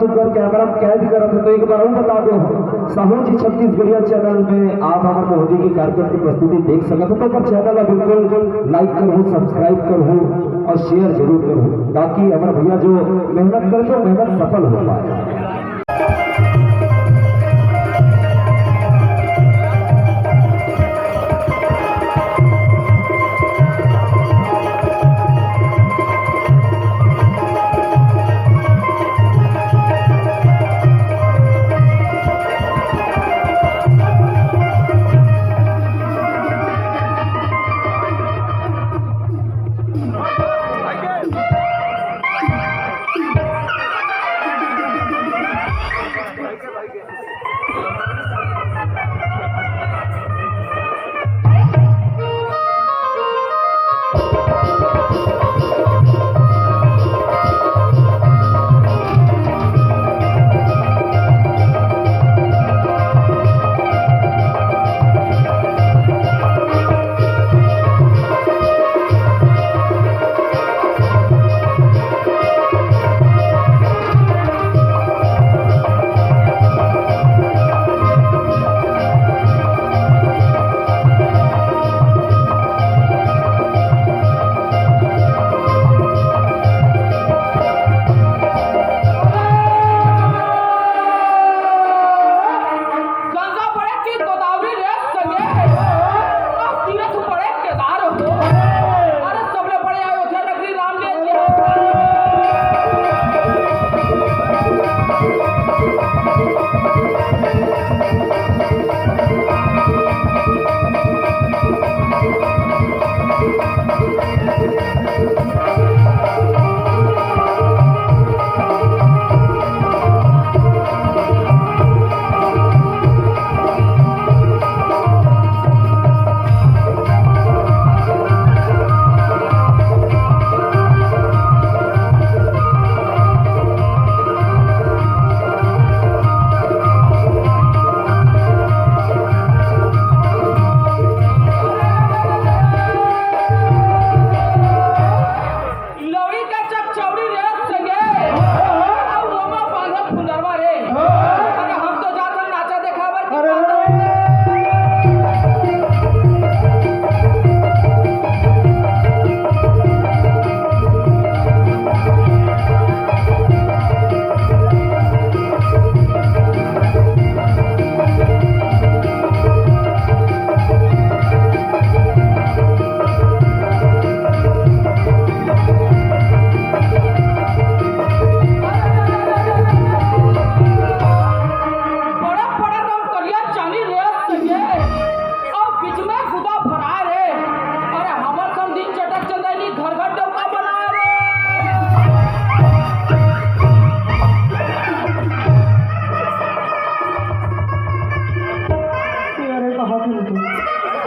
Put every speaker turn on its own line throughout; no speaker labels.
कर कैमरा कैद करत है तो एक बार और बता दो साहू जी छत्तीसगढ़िया चैनल में आप हमारे मोदी की कार्यक्रम की प्रस्तुति देख सकते हो। तो पर चैनल बिल्कुल लाइक करो, सब्सक्राइब करो और शेयर जरूर करो ताकि हमारे भैया जो मेहनत करते हो मेहनत सफल हो पाए।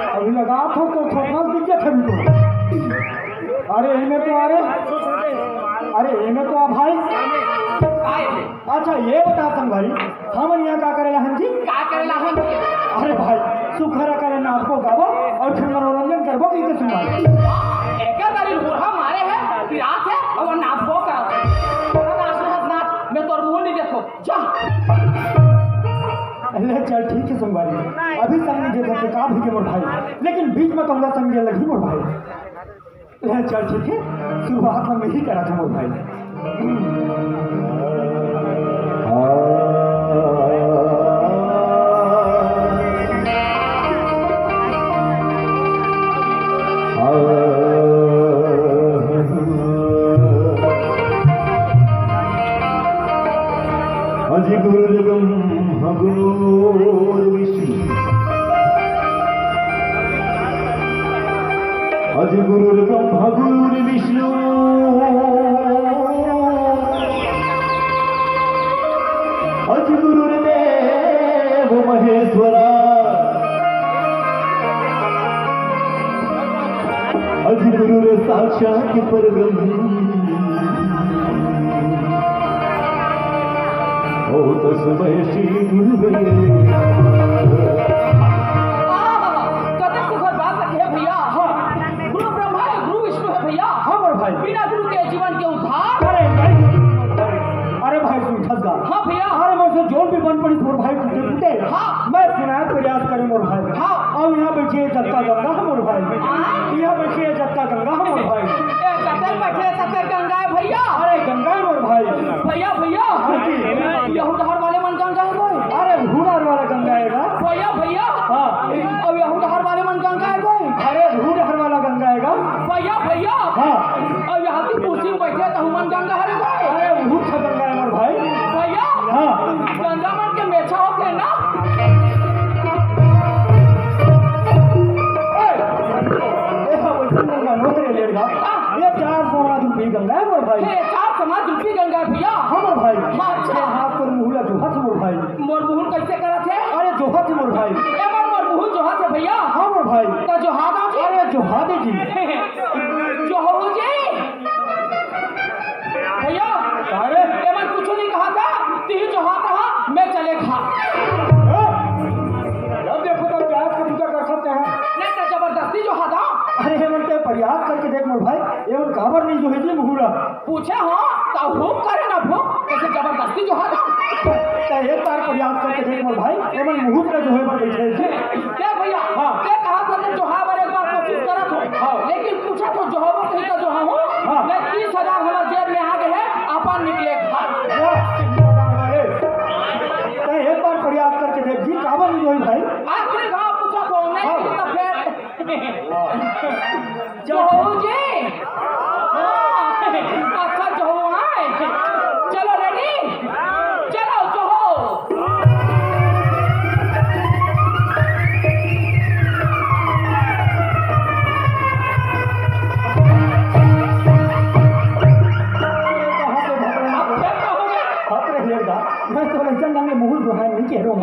अभी लगा था तो छोटा दिक्कत है तो अरे इन्हें तो अरे इन्हें तो भाई अच्छा ये बता तुम भाई हम यहाँ का करेला हम जी
का करेला हम जी
अरे भाई सुखरा करे नाचबो गाबो और फिर मनोरंजन करबो की सुनवा
एक तारी बूढ़ा मारे है पिरात है और नाचबो करत नाच मैं तोर मुंह नहीं देखो जा।
अल्लाह चल ठीक है संगवारी अभी संग जे थे का भी के मोर भाई लेकिन बीच में तुमला संग जे लगी मोर भाई अल्लाह चल ठीक है शुरुआत में ही करा था मोर भाई।
अजि गुरुर्गम गुरुर्विष्णु अजि गुरुर्गम गुरुर्विष्णु अजि गुरुर्देव महेश्वरा अजि गुरुर साक्षात परब्रह्म ओ तस्मै श्री गुरुवे
कतक सुखद बात है भैया। गुरु ब्रह्मा है, गुरु विष्णु है भैया।
हाँ भाई
बिना गुरु के जीवन के उद्धार।
अरे भाई सुन ठग गा
हाँ भैया।
अरे मैं से जोन भी बन पड़ी मोर भाई टूटे टूटे।
हाँ।
मैं सुनाए प्रयास करे मोर भाई।
हाँ।
और यहाँ बैठिए जत्ता गंगा है मोर भाई। यहाँ बैठिए जत्ता गंगा है मोर भाई।
ए कते बैठे सते गंगा है भैया।
अरे गंगा है मोर भाई।
भैया भैया
हाँ जी।
यहूदहर वाले मन गंगा है कोई।
अरे हुनर वाला गंगा है
भैया भैया
हाँ।
अब यहूदहर वाले मन गंगा है कोई।
अरे हुनर वाला गंगा है
भैया भैया
हाँ।
अब यहाँ की कुर्सी में बैठे तो मन गंगा है कोई।
अरे भूख गंगा है मोर भाई।
भैया
हाँ।
गंगा मन के मेछा होते ना।
ये 4 सोना जुटी गंगा है मोर भाई।
हे 4 समाज जुटी गंगा है भैया।
हाँ मोर भाई।
अच्छा।
हाथ पर मुहला जोहत मोर भाई।
मोर मुहुल कैसे करा थे।
अरे जोहत मोर भाई।
ए मोर मुहुल जोहा थे भैया।
हाँ मोर भाई।
तो जोहा गाँव जी।
अरे जोहादे जी।
जोहो जी भैया।
अरे
ए मन कुछ नहीं कहा था ती जोहा था मैं चले खा।
जब देखो तो प्याज का पूजा कर सकते हैं।
नहीं तो जबरदस्ती जोहा था।
अरे हेमंत के प्रयास करके देख मोर भाई एवं काबर नहीं जो है जी मुहुरा।
पूछे हो तो भूख करे ना भूख कैसे जबरदस्ती जोहा था।
एक बार प्रयास करके देख मोर भाई एवं मुहूर्त का जो है पर बैठे जी।
क्या भैया
हाँ।
क्या कहा था तुम जोहा बार एक बार कोशिश करा तो।
हाँ।
लेकिन पूछा तो जोहा वो कहीं तो जोहा हूँ।
हाँ।
मैं 30,000 हमारे जेब में आ गए हैं अपन निकले खा।
एक बार प्रयास करके देख जी काबर नहीं जो है भाई।
आखिरी गाँव पूछा तो नहीं
हाँ।
तो फिर जोहू जी। हाँ। अच्छा जोहू आए चलो रेडी चलो जोहू।
मैं तो वैसे नाम मुहुल जो है नहीं कह रहा हूँ।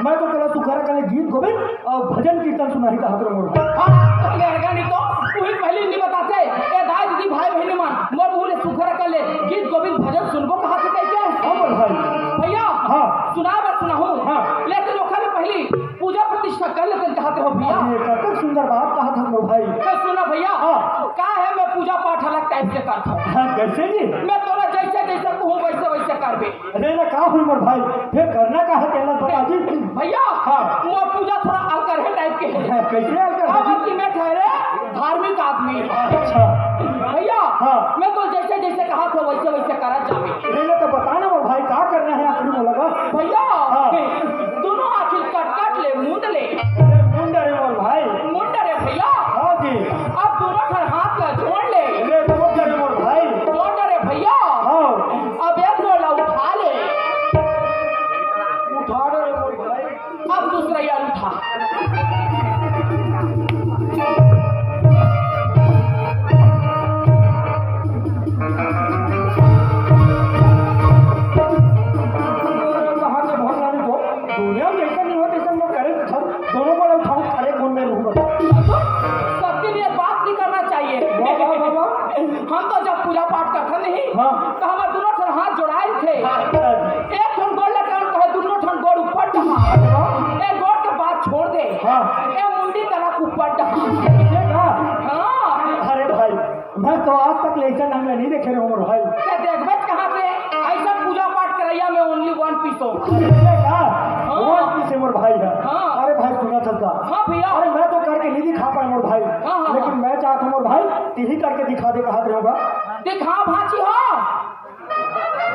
मैं तो तेरा सुखारा का गीत गोविंद और भजन कीर्तन सुनाई का हाथ मोर भाई।
हाँ लड़का नहीं तो तू ही पहले नहीं बताते ए दाई दीदी भाई बहनी मन मोर मुहले सुखर कर ले गीत गोविंद भजन सुनबो कहाँ से कैसे।
हाँ मोर भाई।
भैया
हाँ।
सुना बात सुनाऊं।
हाँ।
लेकिन ओखा में पहली पूजा प्रतिष्ठा कर लेते चाहते हो भैया।
ये कतक सुंदर बात कहा था मोर भाई।
तो सुना भैया
हाँ।
का है मैं पूजा पाठ अलग टाइप से करता हूँ।
हाँ कैसे जी।
मैं तोरा जैसे जैसे कहूँ वैसे वैसे करबे।
अरे ना कहा हुई मोर भाई फिर करना का है तेला बता जी।
भैया
हाँ।
मोर पूजा थोड़ा अलग है टाइप के है।
हाँ, कैसे आकर
अब कि मैं ठहरे धार्मिक आदमी।
अच्छा
भैया
हाँ।
मैं तो जैसे जैसे कहा था वैसे वैसे करा जावे।
इन्हें तो बताना मोर भाई क्या करना है आखिरी में लगा।
भैया
हाँ।
दोनों आखिर कट ले मुंड ले
मुंडा रे मोर भाई।
मुंड रे भैया।
हाँ जी।
अब दोनों ठर हाथ का जोड़ ले
ले तो मुंडा रे मोर भाई।
जोड़ रे भैया।
हाँ
अब एक गोला उठा ले
उठा रे मोर भाई।
अब दूसरा यार उठा।
कहाँ से बहुत सारे को दुनिया में ऐसा नहीं होता ऐसा मैं करे दोनों को उठाऊं खड़े कौन में रहूंगा।
सबके लिए बात नहीं करना चाहिए।
वाह वाह वाह।
हम तो जब पूजा पाठ करते नहीं
हाँ।
तो हमारे दोनों ठन हाथ जोड़ाए थे। एक ठन गोड़ लेकर कहे दोनों ठन गोड़ ऊपर डहा एक गोड़ के बाद छोड़ दे।
हाँ।
ए मुंडी तलक ऊपर डहा।
ये कहा?
हाँ
अरे भाई मैं तो आज तक ऐसा नांगला नहीं देखे रहा हूँ भाई।
ते देखबे कहाँ से ऐसा पूजा पाठ करैया में ओनली 1 पीस हो।
ये कहा?
हाँ।
वो पीछे मोर भाई है।
हाँ।
अरे भाई सुना चलता।
हाँ भैया।
अरे मैं तो करके नहीं दिखा पाया मोर भाई।
हाँ, हाँ,
लेकिन मैं चाहता हूँ मोर भाई तीही करके दिखा दे कहा रहूंगा।
दिखा भाची हो।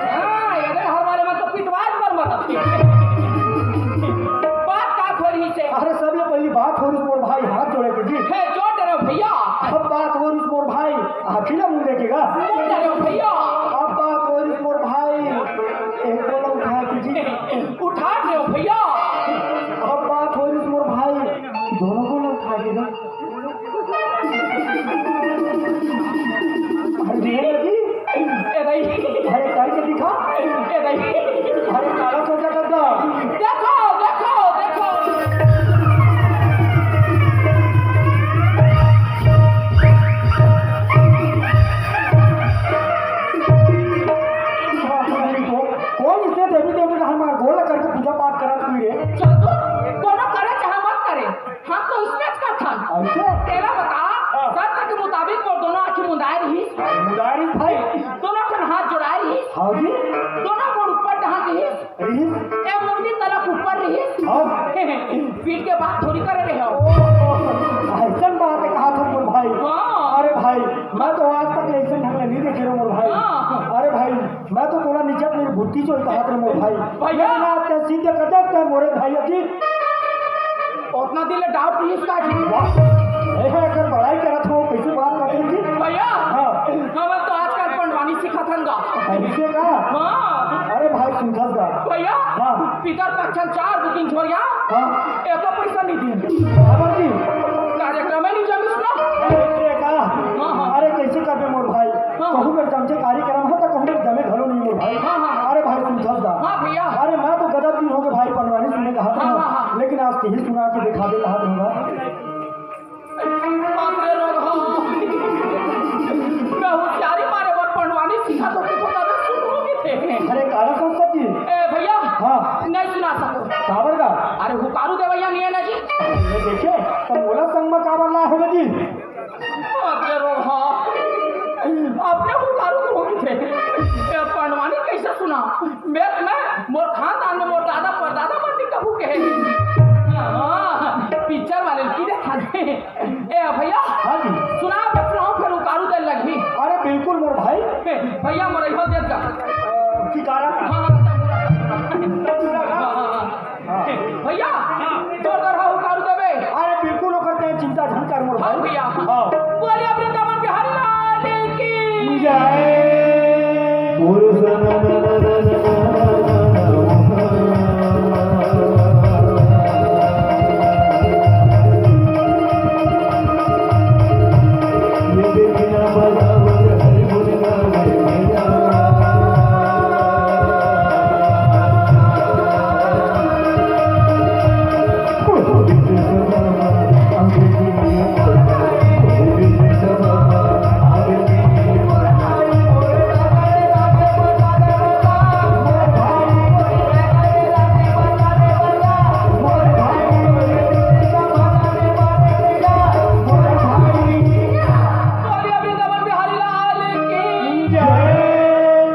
हाँ ये हर वाले में तो पिटवाज पर मत बात का थोड़ी से।
अरे सब ये पहली बात हो रही मोर भाई हाथ जोड़े के जी।
है जोड़ रहे हो भैया।
अब बात हो रही मोर भाई अकेला मुंह देखेगा।
जोड़ रहे हो भैया।
अब बात हो रही मोर भाई एक गोला उठा के जी।
उठा रहे हो भैया।
अब बात हो रही मोर भाई दोनों को उठा के ना। अरे जी
ए भाई
भाई करके दिखा।
ए भाई
अरे काला सोचा करता।
देखो देखो देखो।
कौन इसने देवी देवता का हमारा गोला करके पूजा पाठ करा तू रे।
चल तो दोनों करे चाहे मत करे हम तो उसमें का था।
ऐसे
तेरा बता शर्त के मुताबिक वो दोनों आंखें मुंदाए रही
मुदारी भाई।
दोनों ठन हाथ जोड़ाए रही
हाँ जी।
दोनों गोड़ ऊपर ढहा
रही
ए मुंडी तरफ ऊपर रही
हाँ
पीठ के बात थोड़ी करे रहे हो
ऐसा बात है कहा था मोर भाई
हाँ।
अरे भाई मैं तो आज तक ऐसे ढंग नहीं देखे रहा मोर भाई
हाँ।
अरे भाई मैं तो थोड़ा नीचे मेरी बुद्धि चोई कहा था मोर भाई
भैया।
लेकिन आप क्या सीधे कर सकते मोरे भाई की
उतना दिल डाउट नहीं इसका जी
ऐसा अगर बड़ाई करा था वो कैसे बात करते हैं जी
भैया
हाँ
हम तो आजकल पंडवानी सीखा था
ऐसे का
हाँ
अरे भाई सुनता का
भैया
हाँ।
पितर पक्षन 4 बुकिंग छोड़िया
हाँ
एको पैसा नहीं दिए
बाबा जी
कार्यक्रम में नहीं जमी सुना
ऐसे का
हाँ।
अरे कैसे करबे मोर भाई
हाँ।
कहूँ मेरे जमचे कार्यक्रम है तो कहूँ मेरे जमे घरो नहीं मोर भाई
हाँ, हाँ।
अरे भाई सुनता का
हाँ भैया
अरे मैं तो गदर दिन हो गए भाई पंडवानी सुनने कहा था
हाँ, हाँ, हाँ।
लेकिन आज यही सुना के दिखा दे कहा दूंगा
बापरे रोग हो मैं होशियारी मारे और पंडवानी सीखा तो देखो तब सुनोगे थे
अरे काला संसद जी
ए भैया
हाँ
नहीं सुना सको
काबर का
अरे हुकारू देवैया नहीं है ना जी
ये देखे तो मोला संग में काबर ला होगा जी
बापरे रोग हो अपने हुकारू को होगी थे ए पंडवानी कैसे सुना मैं मोर खानदान में मोर दादा परदादा बंदी कबू के पिक्चर वाले की देखा दे ए भैया
हाँ जी
सुना बच्चों फिर उकारू दे लगी
अरे बिल्कुल मोर भाई
भैया मोर इहो देत का
की कारण
हां भैया जोर कर हां उकारू देबे
अरे बिल्कुल वो करते हैं चिंता धन कर मोर
हां
भाई
भैया
हाँ
बोलिए अपने दामन बिहारी लाल की
जय
बोलिए अपने दामन बिहारी लाल की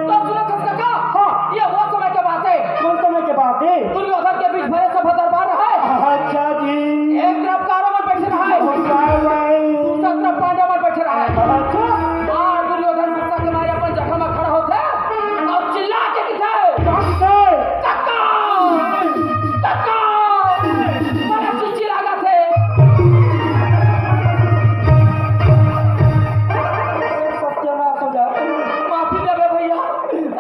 तो सुनो खसका हां ये वो समय की बात है
कौन समय के बात है
दुर्योधन के बीच भरे सभा दरबार रहा है
अच्छा जी
एक तरफ कौरव बैठे रहा है दूसरा तरफ पांडव बैठे रहा है
अच्छा
और दुर्योधन गुस्सा के मारे अपन जगह में खड़ा होते और चिल्ला के दिखाए कक्का कक्का बड़ा चिल्चिलागा थे
सत्यानाश हो जाए
माफी देवे भैया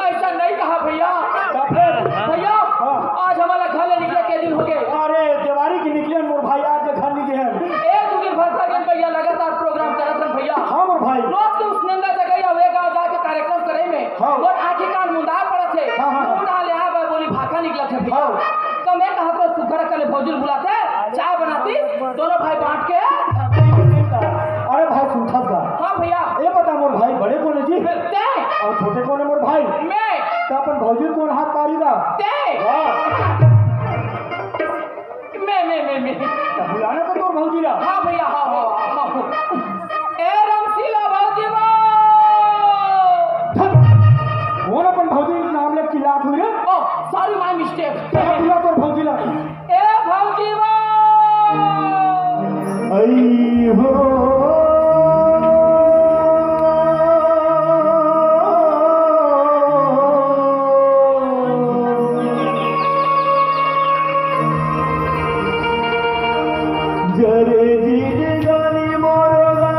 ऐसा नहीं कहा भैया
तो फिर
भैया
हाँ।
आज हमारा घर ले निकले के दिन हो गए
अरे दिवाली की निकले मोर भाई आज के घर निकले हैं
एक दो दिन भर दिन भैया लगातार प्रोग्राम करत हन भैया
हाँ मोर भाई
रोज के उस नंगा जगह वे गांव जाके कार्यक्रम करे में
हाँ।
और आंखें कान मुंदा पड़े थे
हाँ, हाँ, हाँ।
मुंदा ले आवे बोली भाखा निकला थे भैया
हाँ।
तो मैं कहा तो सुखर कले भौजुल बुलाते चाय बनाती दोनों भाई बांट के
अरे भाई सुनता का
हाँ भैया
ये बता मोर भाई बड़े कौन है जी
ते
और छोटे कौन है मोर भाई
मैं
तो अपन भौजी कौन हाथ पारी दा
ते
वाह
मैं
तो बुलाना तो तोर भौजी दा
हाँ भैया हाँ ए रमसीला भौजी वो
कौन अपन भौजी नाम ले चिल्लात हुई रे
ओ सॉरी माय मिस्टेक
क्या बुला तोर भौजी ला
ए भौजी वो
आई हो जरे जी जानी मोरगा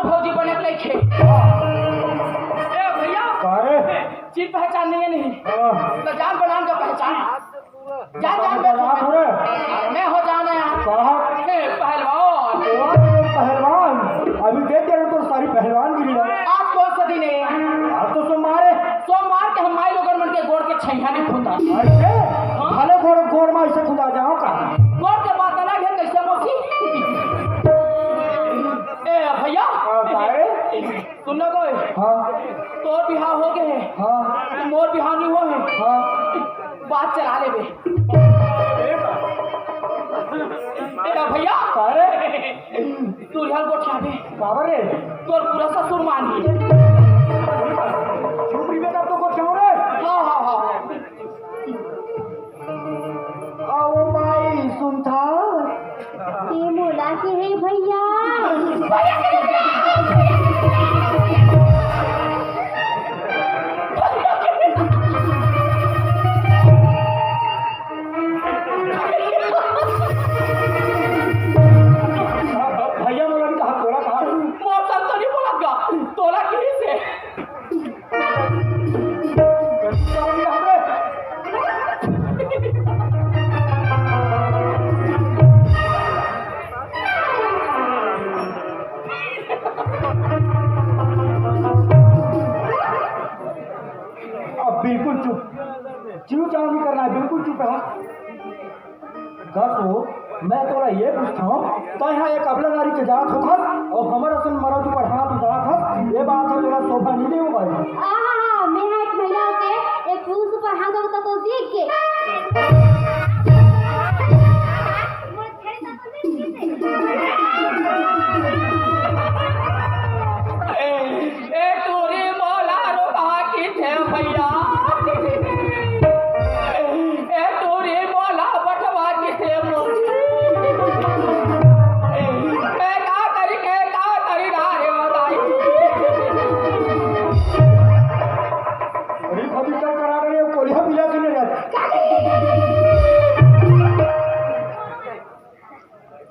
भौजी बने के लेके ए भैया
अरे
चीज पहचान नहीं है नहीं
हाँ।
तो जान बनान का पहचान जान जान
रात हो रहे
मैं हो जाना यार
कहा
पहलवान
पहलवान अभी देख रहे तो सारी पहलवान गिरी है।
आज कौन सा दिन है
आज तो सोमवार है।
सोमवार के हम माई लोगन मन के गोड़ के छैया नहीं खुंदा
ऐसे भले गोड़ में ऐसे खुदा जाओ का
गोड़ के बात अलग है कैसे मौसी ए भैया सुन लो कोई
हाँ
तोर बिहार हो गए है
हाँ
मोर बिहार नहीं हो है
हाँ
बात चला ले बे भैया तू रिहाल को ठियाबे
बाबर रे
तोर पूरा ससुर मानी
छुपरी में तब तो को क्यों रे
हाँ हाँ हाँ
आओ माई सुनता
ये मोला के है भैया
भैया मोला ने कहा तोला कहा
मोर संग तो नहीं बोलगा तोला किरी से
अब बिल्कुल चुप चूँ चाव नहीं करना है बिल्कुल चुप रहा हो मैं तोरा ये पूछता हूँ तो यहाँ एक अबला नारी के जात हो और हमारा सन मरद ऊपर हाथ उठा था ये बात है तोरा सोफा नहीं दे भाई
हाँ मैं एक महिला के एक पुरुष पर हाथ होता तो देख के
ए तोरे मौला रो कहा की थे भैया ए तोरे मौला बटवा की थे मोर का करी रे बताई
अरे खबी कर करा रहे हो कोलिया पिला सुने जाते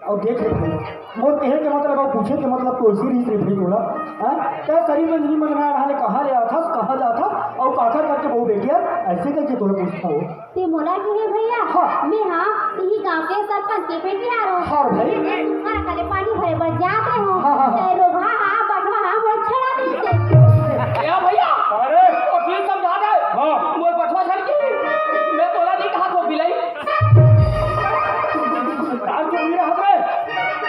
और देख रहे मोर कहे के मतलब और पूछे के मतलब तो इसी रीत रे बोला हां क्या शरीर में नहीं मंगना रहले कहां ले आता कहां जाता और काका करके बहु बेटिया ऐसे करके तोरे पूछता हो
ते मोला के है भैया
हाँ।
मैं हाँ यही गांव के सरपंच के बेटी आ रहा
हाँ भाई।
तुम्हारा कले पानी भरे बर जात रहे हो
हाँ, हाँ, हाँ।
ते लोग हाँ बटवा हाँ बोल छड़ा देते
ए भैया
अरे
ओ ठीक समझा दे
हाँ।
मोर बटवा छल की मैं तोला नहीं कहा तो बिलाई
आज जो मेरे हाथ में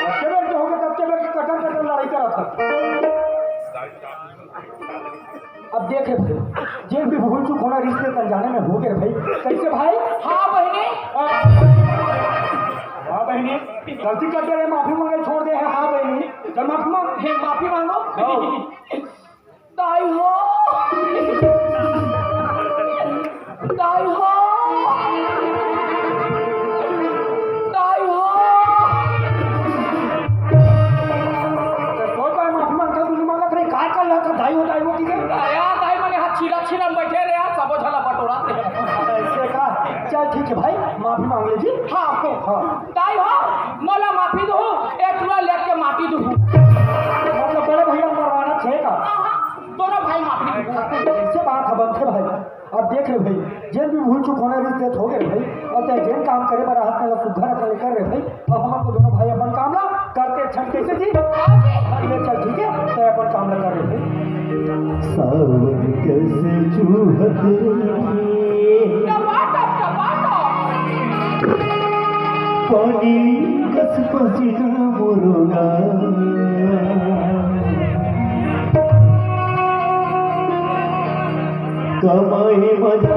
बच्चे बेर के हो गए तब के बेर कटर लड़ाई करा था अब देख भाई जे भी भूल चूक होना रिश्ते कर जाने में हो गए भाई कैसे भाई
हाँ बहने
हाँ बहनी गलती करते रहे माफी मांगे छोड़ दे है हाँ बहनी चल माफी मांग
हे माफी मांगो
हाँ।
ताई हो ताई हो ताई हो
तो कोई माफी मांगता तू नहीं मांगत रही काय कर रहा था दाई हो ठीक है
यार ताई मने हाथ छिरा बैठे रे यार सबो झला बटोरा
ऐसे का चल ठीक है भाई माफी मांग लीजिए
हाँ
हाँ
ताई हो मोला माफी दो एक टुरा लेट के माटी दो
मतलब बड़े भैया मरवाना छे का
दोनों भाई माफी दो
ऐसे बात है बनते भाई अब देख रहे भाई जेन भी भूल चूक होने रिश्ते हो गए भाई अब चाहे जेन काम करे बड़ा हाथ में सुधार कर रहे भाई अब हमको दोनों भाई अपन काम ना करते छठ कैसे जी ये चल ठीक है तो अपन काम ना कर रहे भाई
सावन कैसे चूहत
टमाटर
पानी कस पसीना मोरोना कमाए मजा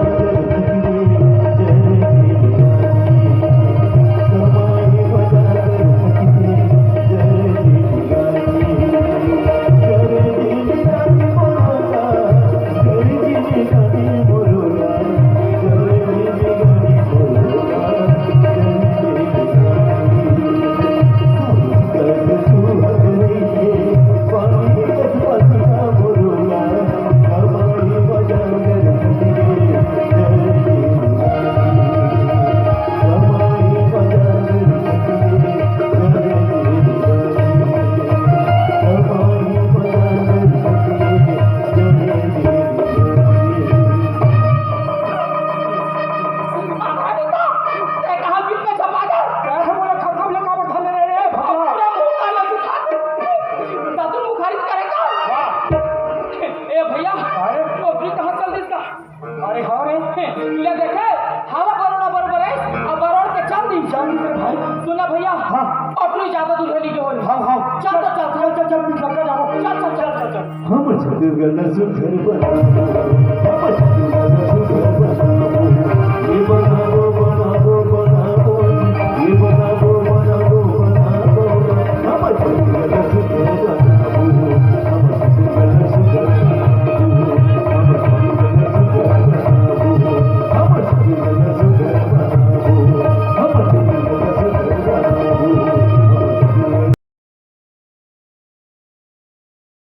ज्यादा दुल्हनी के होली
हाँ हाँ
चल तो चल
चल चल चल पिछला कर जाओ
चल चल चल चल
हम छत्तीसगढ़ न सुन घर पर